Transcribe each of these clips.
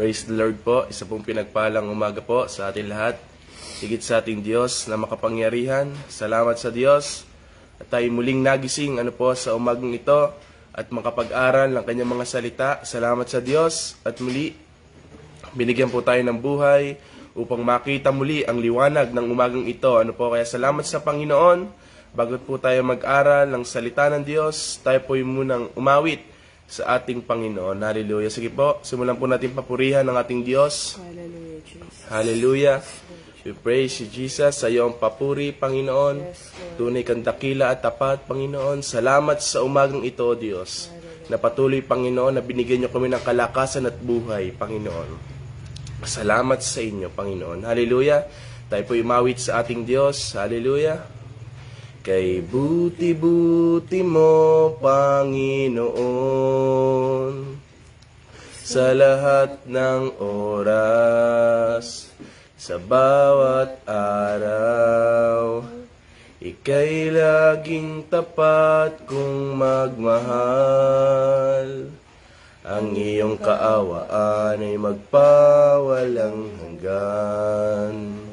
Praise the Lord po. Isa pong pinagpalang umaga po sa ating lahat. Higit sa ating Diyos na makapangyarihan. Salamat sa Diyos. At tayo muling nagising sa umagang ito at makapag-aral ng kanyang mga salita. Salamat sa Diyos. At muli, binigyan po tayo ng buhay upang makita muli ang liwanag ng umagang ito. Kaya salamat sa Panginoon. Bago po tayo mag-aral ng salita ng Diyos, tayo po munang umawit sa ating Panginoon. Hallelujah. Sige po, simulan po natin papurihan ng ating Diyos. Hallelujah, Jesus. Hallelujah. We praise you, Jesus, sa iyong papuri, Panginoon. Tunay kang dakila at tapat, Panginoon. Salamat sa umagang ito, Diyos. Na patuloy, Panginoon, na binigyan niyo kami ng kalakasan at buhay, Panginoon. Salamat sa inyo, Panginoon. Hallelujah. Tayo po umawit sa ating Diyos. Hallelujah. Kay buti-buti mo, Panginoon, sa lahat ng oras, sa bawat araw, ika'y laging tapat kung magmahal. Ang iyong kaawaan ay magpawalang hanggan.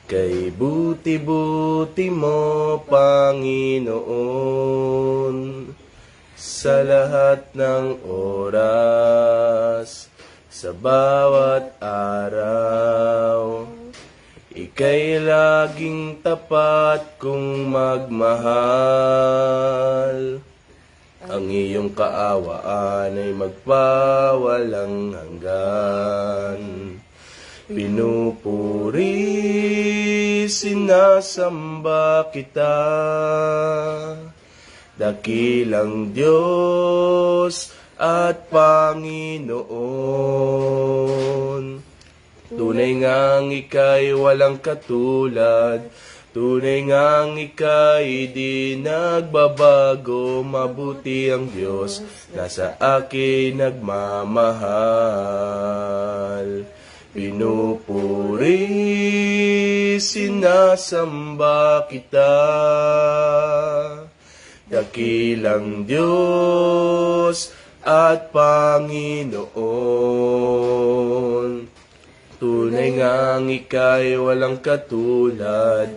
Kay buti-buti mo, Panginoon, sa lahat ng oras, sa bawat araw, ika'y laging tapat kung magmahal. Ang iyong kaawaan ay magpawalang hanggan. Pinupuri, sinasamba kita, dakilang Diyos at Panginoon. Tunay ngang ika'y walang katulad, tunay ngang ika'y di nagbabago. Mabuti ang Diyos na sa akin nagmamahal. Pinupuri, sinasamba kita, dakilang Diyos at Panginoon. Tunay ngang ika'y walang katulad,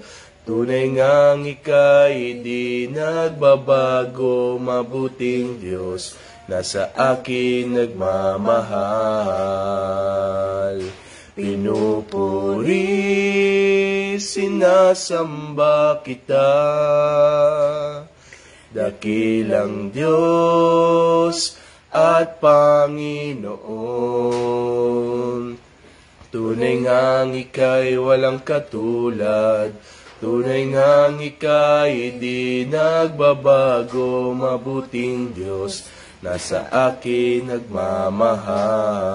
tunay ngang ika'y di nagbabago. Mabuting Diyos na sa akin nagmamahal. Pinupuri, sinasamba kita, dakilang Diyos at Panginoon. Tunay ngang ika'y walang katulad, tunay ngang ika'y di nagbabago. Mabuting Diyos na sa akin nagmamahal.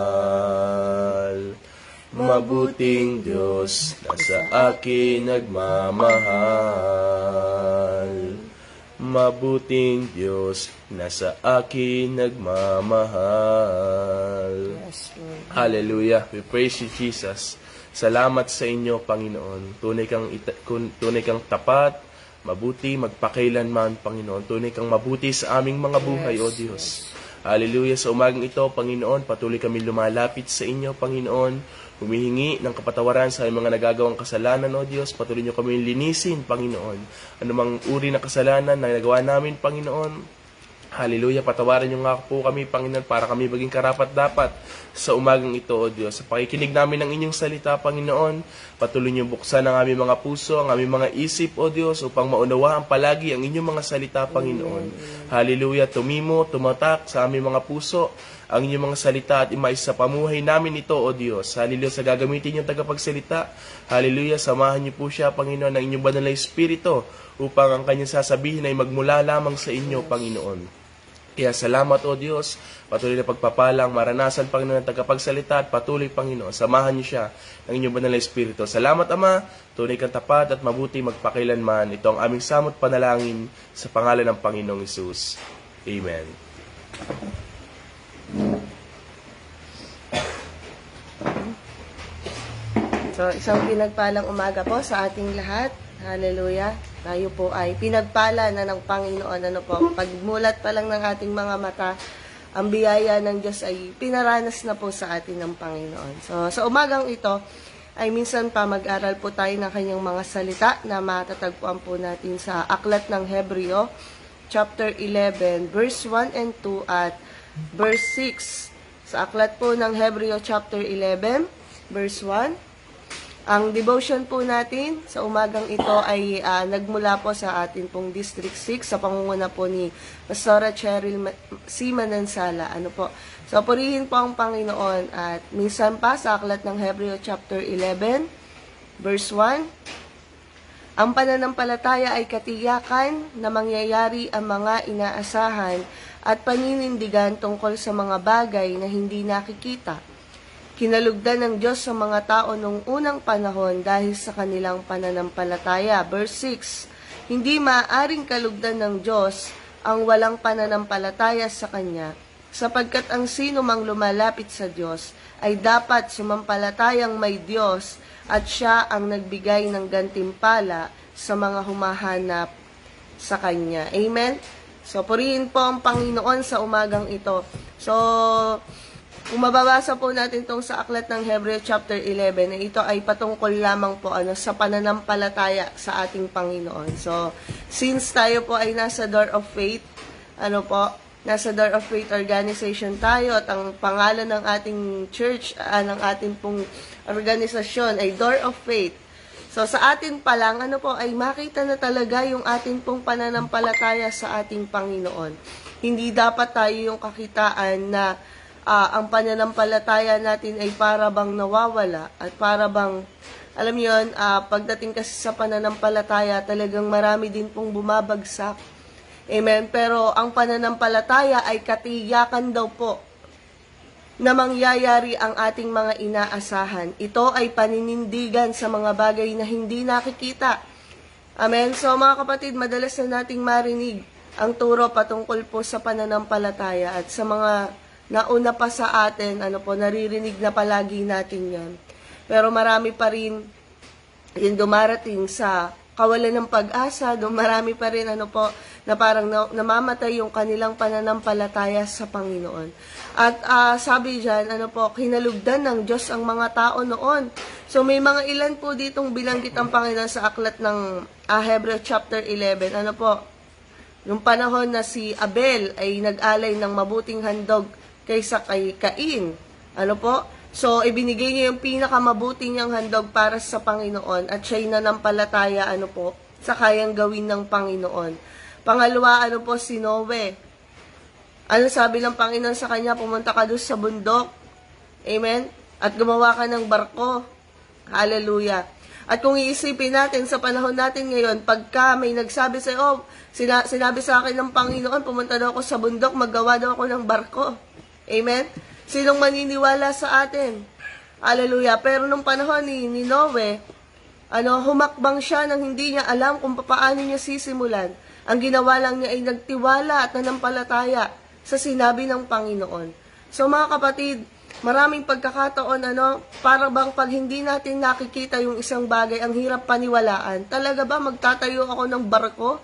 Mabuting Diyos na sa akin nagmamahal. Mabuting Diyos na sa akin nagmamahal. Yes, Lord. Hallelujah. We praise you, Jesus. Salamat sa inyo, Panginoon. Tunay kang tapat, mabuti, magpakailanman, Panginoon. Tunay kang mabuti sa aming mga buhay, O Diyos. Hallelujah. Sa umagang ito, Panginoon, patuloy kami lumalapit sa inyo, Panginoon. Humihingi ng kapatawaran sa aming mga nagagawang kasalanan, O Diyos. Patuloy niyo kami linisin, Panginoon. Anumang uri ng kasalanan na nagawa namin, Panginoon. Hallelujah. Patawaran niyo nga po kami, Panginoon, para kami maging karapat-dapat sa umagang ito, O Diyos. Sa pakikinig namin ng inyong salita, Panginoon, patuloy niyo buksan ang aming mga puso, ang aming mga isip, O Diyos, upang maunawaan palagi ang inyong mga salita, Panginoon. Hallelujah. Tumimo, tumatak sa aming mga puso ang inyong mga salita at imais sa pamuhay namin ito, O Diyos. Hallelujah. Sa gagamitin niyong tagapagsalita, hallelujah. Samahan niyo po siya, Panginoon, ng inyong banal na Espiritu upang ang kanyang sasabihin ay magmula lamang sa inyo, Panginoon. Kaya salamat, O Diyos, patuloy na pagpapalang, maranasan, Panginoon, ng tagapagsalita at patuloy, Panginoon, samahan niyo siya ng inyong banal na Espiritu. Salamat, Ama, tunay kang tapat at mabuti magpakailanman. Ito ang aming samot panalangin sa pangalan ng Panginoong Hesus. Amen. So, isang pinagpalang umaga po sa ating lahat. Hallelujah. Tayo po ay pinagpala na ng Panginoon. Pagmulat pa lang ng ating mga mata, ang biyaya ng Diyos ay pinaranas na po sa atin ng Panginoon. So, sa umagang ito, ay minsan pa mag-aral po tayo ng kanyang mga salita na matatagpuan po natin sa Aklat ng Hebreo, chapter 11, verse 1 and 2 at verse 6. Sa Aklat po ng Hebreo, chapter 11, verse 1, ang devotion po natin sa umagang ito ay nagmula po sa atin pong District 6 sa pangunguna po ni Pastora Cheryl C. Manansala. So, purihin po ang Panginoon at minsan pa sa Aklat ng Hebreo chapter 11, verse 1, ang pananampalataya ay katiyakan na mangyayari ang mga inaasahan at paninindigan tungkol sa mga bagay na hindi nakikita. Kinalugdan ng Diyos sa mga tao noong unang panahon dahil sa kanilang pananampalataya. Verse 6, hindi maaaring kalugdan ng Diyos ang walang pananampalataya sa Kanya, sapagkat ang sino mang lumalapit sa Diyos ay dapat sumampalatayang may Diyos at Siya ang nagbigay ng gantimpala sa mga humahanap sa Kanya. Amen? So, purihin po ang Panginoon sa umagang ito. So, kung mababasa po natin itong sa Aklat ng Hebreo chapter 11, ito ay patungkol lamang po sa pananampalataya sa ating Panginoon. So, since tayo po ay nasa Door of Faith, nasa Door of Faith organization tayo at ang pangalan ng ating church, ng ating pong organisasyon ay Door of Faith. So, sa atin pa lang, ay makita na talaga yung ating pong pananampalataya sa ating Panginoon. Hindi dapat tayo yung kakitaan na ang pananampalataya natin ay para bang nawawala at para bang, alam niyo yun, pagdating kasi sa pananampalataya, talagang marami din pong bumabagsak. Amen? Pero ang pananampalataya ay katiyakan daw po na mangyayari ang ating mga inaasahan. Ito ay paninindigan sa mga bagay na hindi nakikita. Amen? So mga kapatid, madalas na nating marinig ang turo patungkol po sa pananampalataya at sa mga nauna pa sa atin, naririnig na palagi natin yan. Pero marami pa rin yung dumarating sa kawalan ng pag-asa, marami pa rin na parang namamatay yung kanilang pananampalataya sa Panginoon. At sabi dyan, kinalugdan ng Diyos ang mga tao noon. So may mga ilan po ditong bilanggit ang Panginoon sa aklat ng Hebreo chapter 11. Nung panahon na si Abel ay nag-alay ng mabuting handog kaysa kay Cain. So, ibinigay niya yung pinakamabuti niyang handog para sa Panginoon at siya'y nanampalataya, sa kayang gawin ng Panginoon. Pangalawa, si Noe. Ano sabi ng Panginoon sa kanya? Pumunta ka doon sa bundok. Amen? At gumawa ka ng barko. Hallelujah. At kung iisipin natin sa panahon natin ngayon, pagka may nagsabi sa'yo, sinabi sa akin ng Panginoon, pumunta daw ako sa bundok, maggawa daw ako ng barko. Amen? Sinong maniniwala sa atin? Hallelujah. Pero nung panahon ni Noe, humakbang siya nang hindi niya alam kung paano niya sisimulan. Ang ginawa lang niya ay nagtiwala at nanampalataya sa sinabi ng Panginoon. So mga kapatid, maraming pagkakataon, para bang pag hindi natin nakikita yung isang bagay, ang hirap paniwalaan. Talaga ba magtatayo ako ng barko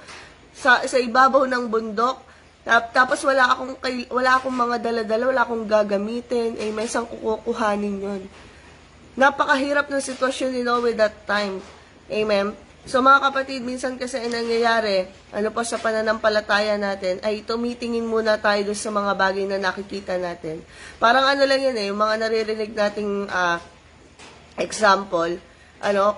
sa ibabaw ng bundok? Tapos wala akong mga dala-dala, wala akong gagamitin, may isang kukuhanin yun. Napakahirap ng sitwasyon ni Noe that time. Amen? So mga kapatid, minsan kasi nangyayari, sa pananampalataya natin, ay tumitingin muna tayo doon sa mga bagay na nakikita natin. Parang lang yan yung mga naririnig nating example,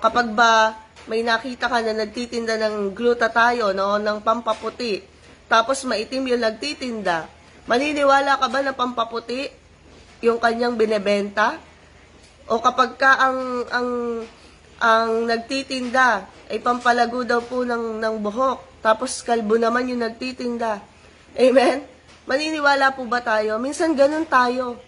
kapag ba may nakita ka na nagtitinda ng glutathione, ng pampaputi, tapos maitim yung nagtitinda, maniniwala ka ba na pampaputi yung kanyang binebenta? O kapag ka ang nagtitinda ay pampalago daw po ng buhok, tapos kalbo naman yung nagtitinda. Amen? Maniniwala po ba tayo? Minsan ganun tayo.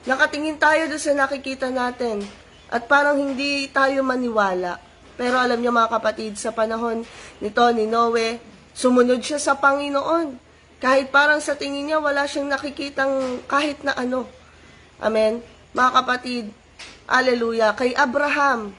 Nakatingin tayo doon sa nakikita natin at parang hindi tayo maniwala. Pero alam niyo mga kapatid, sa panahon nito ni Noe, sumunod siya sa Panginoon. Kahit parang sa tingin niya, wala siyang nakikitang kahit na ano. Amen? Mga kapatid, hallelujah. Kay Abraham,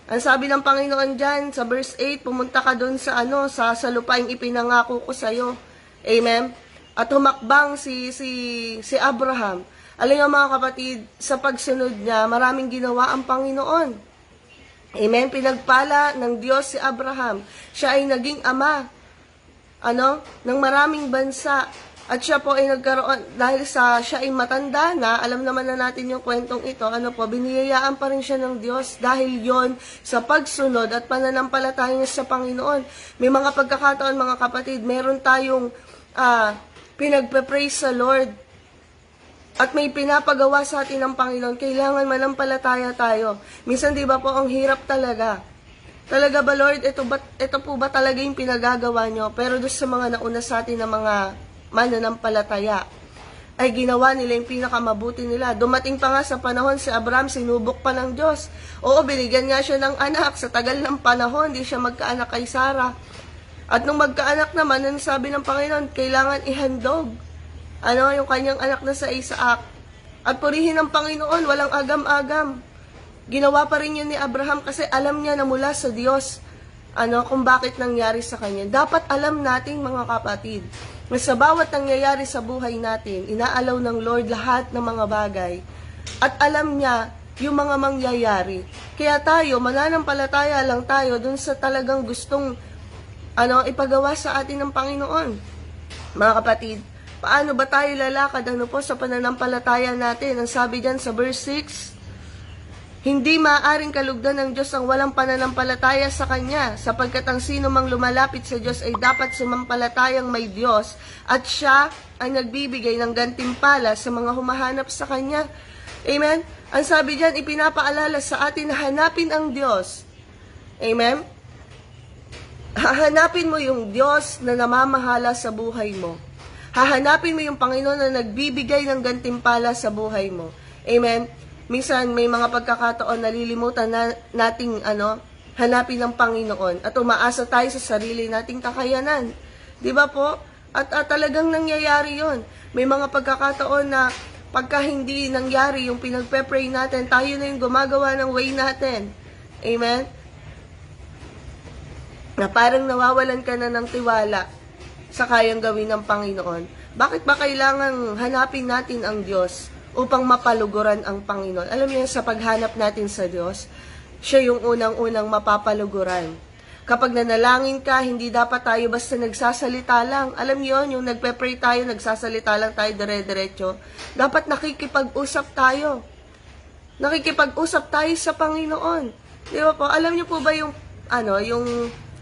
ang sabi ng Panginoon dyan, sa verse 8, pumunta ka doon sa sa lupaing ipinangako ko sa'yo. Amen? at humakbang si Abraham. Alam niyo mga kapatid, sa pagsunod niya, maraming ginawa ang Panginoon. Amen? Pinagpala ng Diyos si Abraham. Siya ay naging ama, ng maraming bansa. At siya po ay nagkaroon, dahil siya ay matanda na, alam naman na natin yung kwentong ito, biniyayaan pa rin siya ng Diyos dahil yon sa pagsunod at pananampalataya niya sa Panginoon. May mga pagkakataon mga kapatid, meron tayong pinagpe-praise sa Lord at may pinapagawa sa atin ng Panginoon, kailangan manampalataya tayo. Minsan di ba po, ang hirap talaga. Talaga ba Lord, ito po ba talaga yung pinagagawa nyo? Pero doon sa mga nauna sa atin na mga mananampalataya, ay ginawa nila yung pinakamabuti nila. Dumating pa nga sa panahon, si Abraham sinubok pa ng Diyos. Oo, binigyan nga siya ng anak. Sa tagal ng panahon, di siya magkaanak kay Sarah. At nung magkaanak naman, ang sabi ng Panginoon, kailangan ihandog yung kanyang anak na sa Isaac. At purihin ng Panginoon, walang agam-agam. Ginawa pa rin yun ni Abraham kasi alam niya na mula sa Diyos kung bakit nangyari sa kanya. Dapat alam natin mga kapatid, na sa bawat nangyayari sa buhay natin, inaalaw ng Lord lahat ng mga bagay. At alam niya yung mga mangyayari. Kaya tayo, mananampalataya lang tayo dun sa talagang gustong ipagawa sa atin ng Panginoon. Mga kapatid, paano ba tayo lalakad sa pananampalataya natin? Ang sabi dyan sa verse 6, hindi maaaring kalugdan ng Diyos ang walang pananampalataya sa Kanya, sapagkat ang sino mang lumalapit sa Diyos ay dapat sumampalatayang may Diyos, at Siya ay nagbibigay ng gantimpala sa mga humahanap sa Kanya. Amen? Ang sabi diyan, ipinapaalala sa atin na hanapin ang Diyos. Amen? Hahanapin mo yung Diyos na namamahala sa buhay mo. Hahanapin mo yung Panginoon na nagbibigay ng gantimpala sa buhay mo. Amen? Minsan, may mga pagkakataon nalilimutan nating hanapin ng Panginoon at umaasa tayo sa sarili nating kakayanan. Di ba po? At talagang nangyayari yon. May mga pagkakataon na pagka hindi nangyari yung pinagpe-pray natin, tayo na yung gumagawa ng way natin. Amen? Na parang nawawalan ka na ng tiwala sa kayang gawin ng Panginoon. Bakit ba kailangang hanapin natin ang Diyos upang mapaluguran ang Panginoon? Alam niyo, sa paghanap natin sa Diyos, siya yung unang-unang mapapaluguran. Kapag nanalangin ka, hindi dapat tayo basta nagsasalita lang. Alam niyo, yung nagpe-pray tayo, nagsasalita lang tayo dire-diretso. Dapat nakikipag-usap tayo. Nakikipag-usap tayo sa Panginoon. Di ba po? Alam niyo po ba yung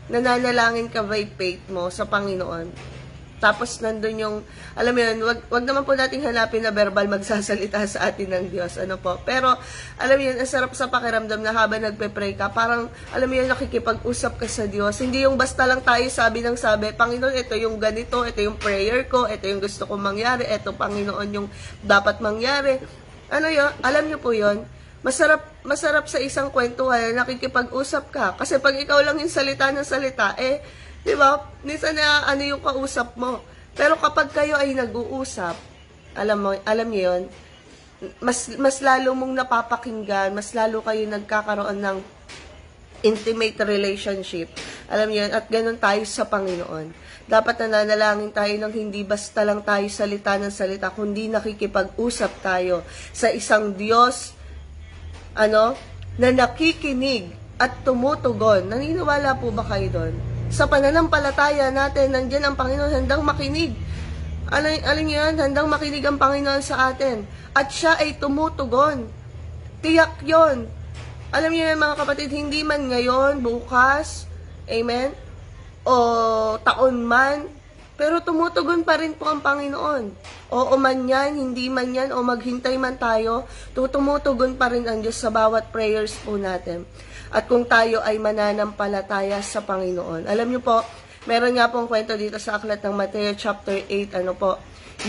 nananalangin ka by faith mo sa Panginoon? Tapos nandun yung, alam mo yun, wag naman po natin hanapin na verbal magsasalita sa atin ng Diyos. Pero, alam mo yun, ang sarap sa pakiramdam na habang nagpe-pray ka, parang, alam mo yun, nakikipag-usap ka sa Diyos. Hindi yung basta lang tayo sabi, Panginoon, ito yung ganito, ito yung prayer ko, ito yung gusto kong mangyari, ito, Panginoon, yung dapat mangyari. Yun? Alam niyo po yun? Masarap sa isang kwentuhan na nakikipag-usap ka. Kasi pag ikaw lang yung salita ng salita, di ba? Minsan na yung kausap mo. Pero kapag kayo ay nag-uusap, alam niyo yun, mas lalo mong napapakinggan, mas lalo kayo nagkakaroon ng intimate relationship. Alam niyo yun, at ganun tayo sa Panginoon. Dapat nananalangin tayo ng hindi basta lang tayo salita ng salita, kundi nakikipag-usap tayo sa isang Diyos, na nakikinig at tumutugon. Naniniwala po ba kayo doon? Sa pananampalataya natin, nandiyan ang Panginoon handang makinig. Alin yan? Handang makinig ang Panginoon sa atin. At siya ay tumutugon. Tiyak yon. Alam niyo yan mga kapatid, hindi man ngayon, bukas, amen, o taon man, pero tumutugon pa rin po ang Panginoon. Oo man yan, hindi man yan, o maghintay man tayo, tumutugon pa rin ang Diyos sa bawat prayers po natin. At kung tayo ay mananampalataya sa Panginoon. Alam niyo po, meron nga pong kwento dito sa aklat ng Mateo chapter 8,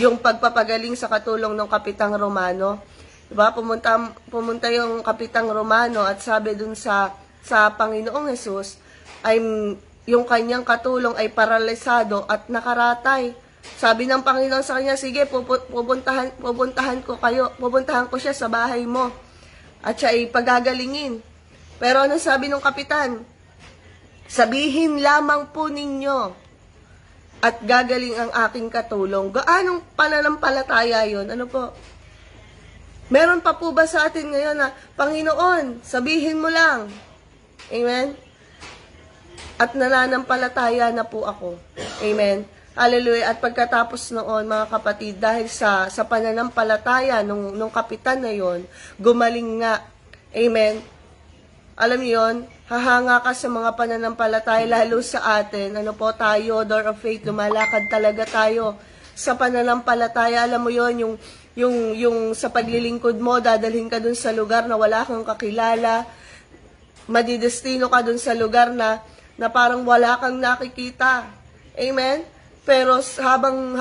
yung pagpapagaling sa katulong ng Kapitang Romano. Diba? Pumunta yung Kapitang Romano at sabi dun sa Panginoong Jesus, ay yung kanyang katulong ay paralisado at nakaratay. Sabi ng Panginoon sa kanya, sige, pupuntahan ko siya sa bahay mo. At siya ay pagagalingin. Pero anong sabi ng kapitan? Sabihin lamang po ninyo at gagaling ang aking katulong. Gaanong pananampalataya yon? Ano po? Meron pa po ba sa atin ngayon na, Panginoon, sabihin mo lang. Amen? At nananampalataya na po ako. Amen? Hallelujah. At pagkatapos noon, mga kapatid, dahil sa pananampalataya nung kapitan na yon, gumaling nga. Amen? Alam niyo yun, hahanga ka sa mga pananampalataya, lalo sa atin. Ano po tayo, door of faith, lumalakad talaga tayo sa pananampalataya. Alam mo yon, yung sa paglilingkod mo, dadalhin ka dun sa lugar na wala kang kakilala, madidestino ka dun sa lugar na parang wala kang nakikita. Amen? Pero habang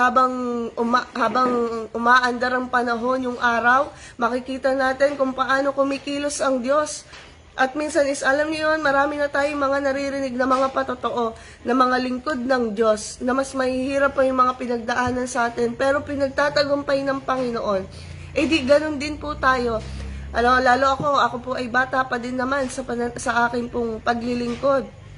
umaandar ang panahon, yung araw, makikita natin kung paano kumikilos ang Diyos. At minsan alam niyo yun, marami na tayong mga naririnig na mga patotoo, na mga lingkod ng Diyos, na mas mahihirap pa yung mga pinagdaanan sa atin, pero pinagtatagumpay ng Panginoon. Di ganun din po tayo. Lalo ako po ay bata pa din naman sa akin pong paglilingkod.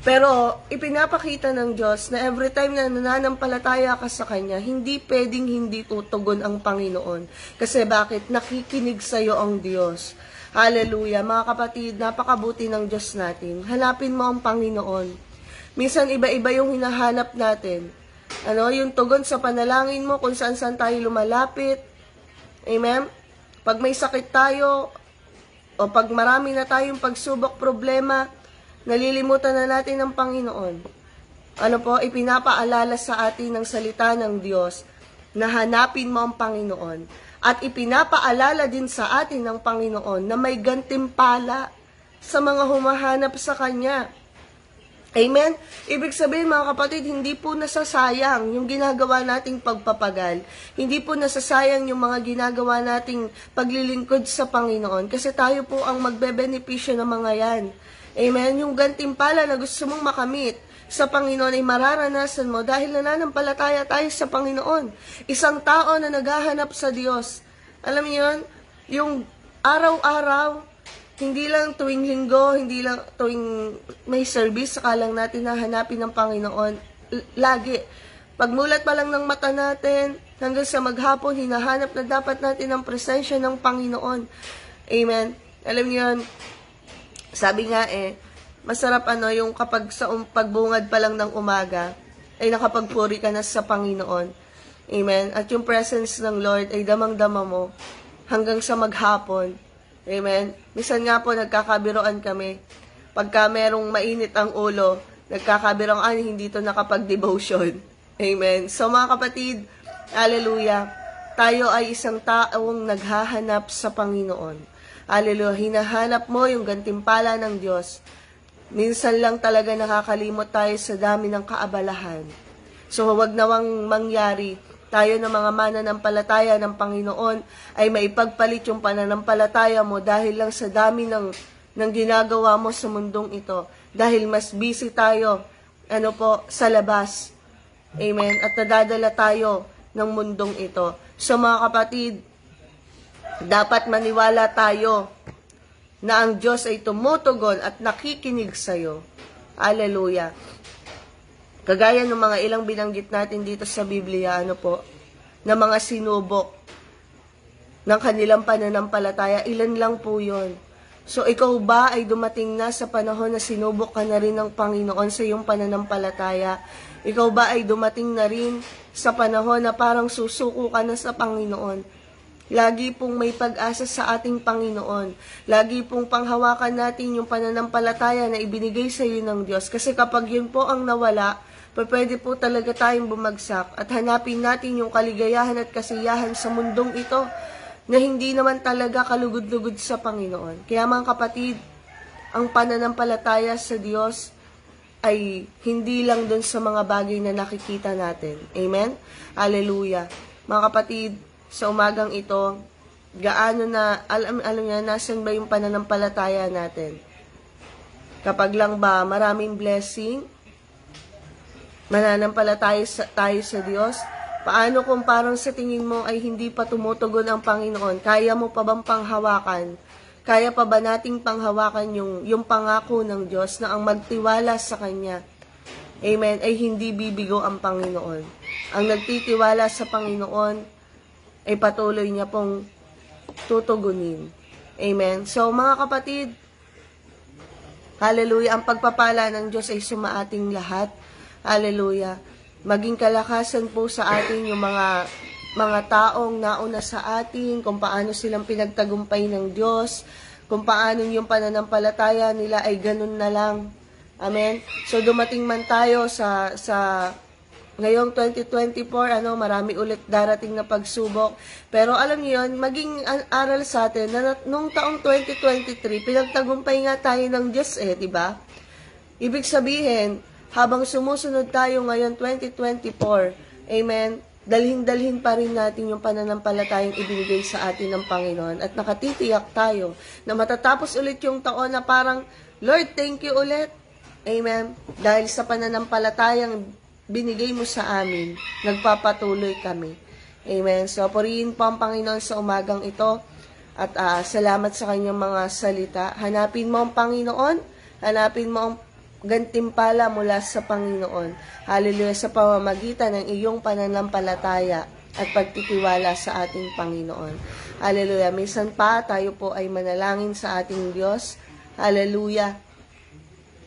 Pero ipinapakita ng Diyos na every time na nananampalataya ka sa Kanya, hindi pwedeng hindi tutugon ang Panginoon. Kasi bakit? Nakikinig sa'yo ang Diyos. Hallelujah. Mga kapatid, napakabuti ng Diyos natin. Hanapin mo ang Panginoon. Minsan iba-iba yung hinahanap natin. Yung tugon sa panalangin mo, kung saan-saan tayo lumalapit. Amen? Pag may sakit tayo, o pag marami na tayong pagsubok, problema, nalilimutan na natin ang Panginoon. Ipinapaalala sa atin ng salita ng Diyos na hanapin mo ang Panginoon. At ipinapaalala din sa atin ng Panginoon na may gantimpala sa mga humahanap sa Kanya. Amen? Ibig sabihin, mga kapatid, hindi po nasasayang yung ginagawa nating pagpapagal. Hindi po nasasayang yung mga ginagawa nating paglilingkod sa Panginoon. Kasi tayo po ang magbebenepisyo ng mga yan. Amen? Yung gantimpala na gusto mong makamit sa Panginoon ay mararanasan mo dahil nananampalataya tayo sa Panginoon. Isang tao na naghahanap sa Diyos. Alam niyo yun? Yung araw-araw, hindi lang tuwing linggo, hindi lang tuwing may service, saka lang natin nahanapin ng Panginoon. Lagi. Pagmulat pa lang ng mata natin, hanggang sa maghapon, hinahanap na dapat natin ang presensya ng Panginoon. Amen? Alam niyo yun? Sabi nga masarap yung kapag sa pagbungad pa lang ng umaga, ay nakapagpuri ka na sa Panginoon. Amen? At yung presence ng Lord ay damang-dama mo hanggang sa maghapon. Amen? Minsan nga po nagkakabiroan kami. Pagka merong mainit ang ulo, nagkakabiroan, hindi to nakapag-devotion. Amen? So mga kapatid, hallelujah, tayo ay isang taong naghahanap sa Panginoon. Hallelujah. Hinahanap mo yung gantimpala ng Diyos. Minsan lang talaga nakakalimot tayo sa dami ng kaabalahan. So huwag nawang mangyari tayo ng mga mananampalataya ng Panginoon ay maipagpalit yung pananampalataya mo dahil lang sa dami ng ginagawa mo sa mundong ito. Dahil mas busy tayo sa labas. Amen. At nadadala tayo ng mundong ito. So mga kapatid, dapat maniwala tayo na ang Diyos ay tumutugon at nakikinig sa'yo. Hallelujah. Kagaya ng mga ilang binanggit natin dito sa Biblia, na mga sinubok ng kanilang pananampalataya, ilan lang po yun. So ikaw ba ay dumating na sa panahon na sinubok ka na rin ng Panginoon sa iyong pananampalataya? Ikaw ba ay dumating na rin sa panahon na parang susuko ka na sa Panginoon? Lagi pong may pag-asa sa ating Panginoon. Lagi pong panghawakan natin yung pananampalataya na ibinigay sa iyo ng Diyos. Kasi kapag yun po ang nawala, pwede po talaga tayong bumagsak at hanapin natin yung kaligayahan at kasiyahan sa mundong ito na hindi naman talaga kalugod-lugod sa Panginoon. Kaya mga kapatid, ang pananampalataya sa Diyos ay hindi lang dun sa mga bagay na nakikita natin. Amen? Hallelujah. Mga kapatid, sa umagang ito, gaano na, alam niya, nasan ba yung pananampalataya natin? Kapag lang ba maraming blessing, mananampalataya tayo sa Diyos? Paano kung parang sa tingin mo ay hindi pa tumutugon ang Panginoon? Kaya mo pa bang panghawakan? Kaya pa ba nating panghawakan yung pangako ng Diyos na ang magtiwala sa Kanya amen, ay hindi bibigo ang Panginoon. Ang nagtitiwala sa Panginoon ay patuloy niya pong tutugunin. Amen. So mga kapatid, hallelujah, ang pagpapala ng Diyos ay sumaating lahat. Hallelujah. Maging kalakasan po sa atin yung mga taong nauna sa atin, kung paano silang pinagtagumpay ng Diyos, kung paano yung pananampalataya nila ay ganun na lang. Amen. So dumating man tayo sa ngayong 2024, marami ulit darating na pagsubok. Pero alam niyo yun, maging aral sa atin na nung taong 2023, pinagtagumpay nga tayo ng Diyos di ba? Ibig sabihin, habang sumusunod tayo ngayon 2024, amen, dalhin pa rin natin yung pananampalatayang ibinigay sa atin ng Panginoon at nakatitiyak tayo na matatapos ulit yung taon na parang, Lord, thank you ulit. Amen. Dahil sa pananampalatayang binigay mo sa amin, nagpapatuloy kami. Amen. So, purihin po ang Panginoon sa umagang ito at salamat sa kanyang mga salita. Hanapin mo ang Panginoon, hanapin mo ang gantimpala mula sa Panginoon. Hallelujah, sa pamamagitan ng iyong pananampalataya at pagtitiwala sa ating Panginoon. Hallelujah. Minsan pa tayo po ay manalangin sa ating Diyos. Hallelujah.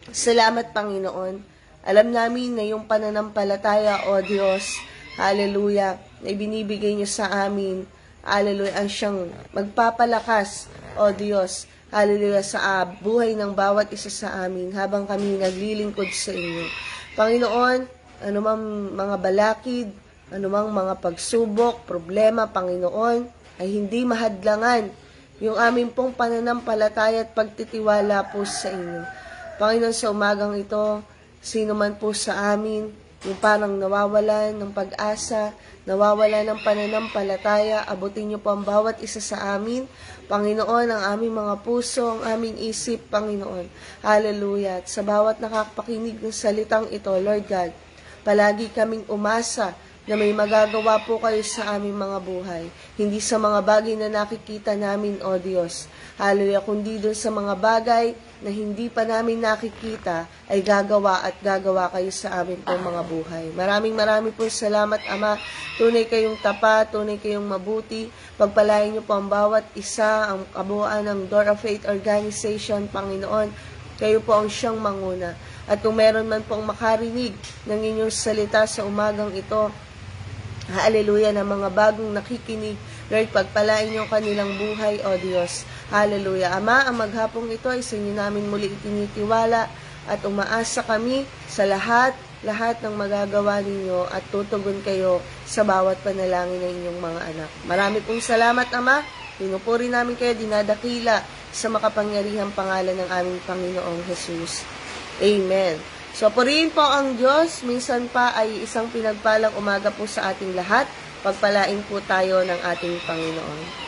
Salamat, Panginoon. Alam namin na yung pananampalataya, O Diyos, hallelujah, na ibinibigay niyo sa amin, hallelujah, ang siyang magpapalakas, O Diyos, hallelujah, sa buhay ng bawat isa sa amin habang kami naglilingkod sa inyo. Panginoon, anumang mga balakid, anumang mga pagsubok, problema, Panginoon, ay hindi mahadlangan yung aming pong pananampalataya at pagtitiwala po sa inyo. Panginoon, sa umagang ito, sino man po sa amin, yung parang nawawalan ng pag-asa, nawawalan ng pananampalataya, abutin niyo po ang bawat isa sa amin. Panginoon, ang aming mga puso, ang aming isip, Panginoon. Hallelujah. At sa bawat nakakapakinig ng salitang ito, Lord God, palagi kaming umasa na may magagawa po kayo sa aming mga buhay. Hindi sa mga bagay na nakikita namin, O Diyos. Hallelujah. Kundi doon sa mga bagay na hindi pa namin nakikita, ay gagawa kayo sa amin pong mga buhay. Maraming po salamat, Ama. Tunay kayong tapat, tunay kayong mabuti. Pagpalain niyo po ang bawat isa, ang kabuuan ng Door of Faith Organization, Panginoon. Kayo po ang siyang manguna. At kung meron man pong makarinig ng inyong salita sa umagang ito, hallelujah, na mga bagong nakikinig, Lord, pagpalain niyo kanilang buhay, O Diyos. Hallelujah. Ama, ang maghapong ito ay sa inyo namin muli itinitiwala at umaasa kami sa lahat ng magagawa ninyo at tutugon kayo sa bawat panalangin ng inyong mga anak. Marami pong salamat, Ama. Pinupuri namin kayo, dinadakila sa makapangyarihang pangalan ng aming Panginoong Jesus. Amen. So, purihin po ang Diyos. Minsan pa ay isang pinagpalang umaga po sa ating lahat. Pagpalain po tayo ng ating Panginoon.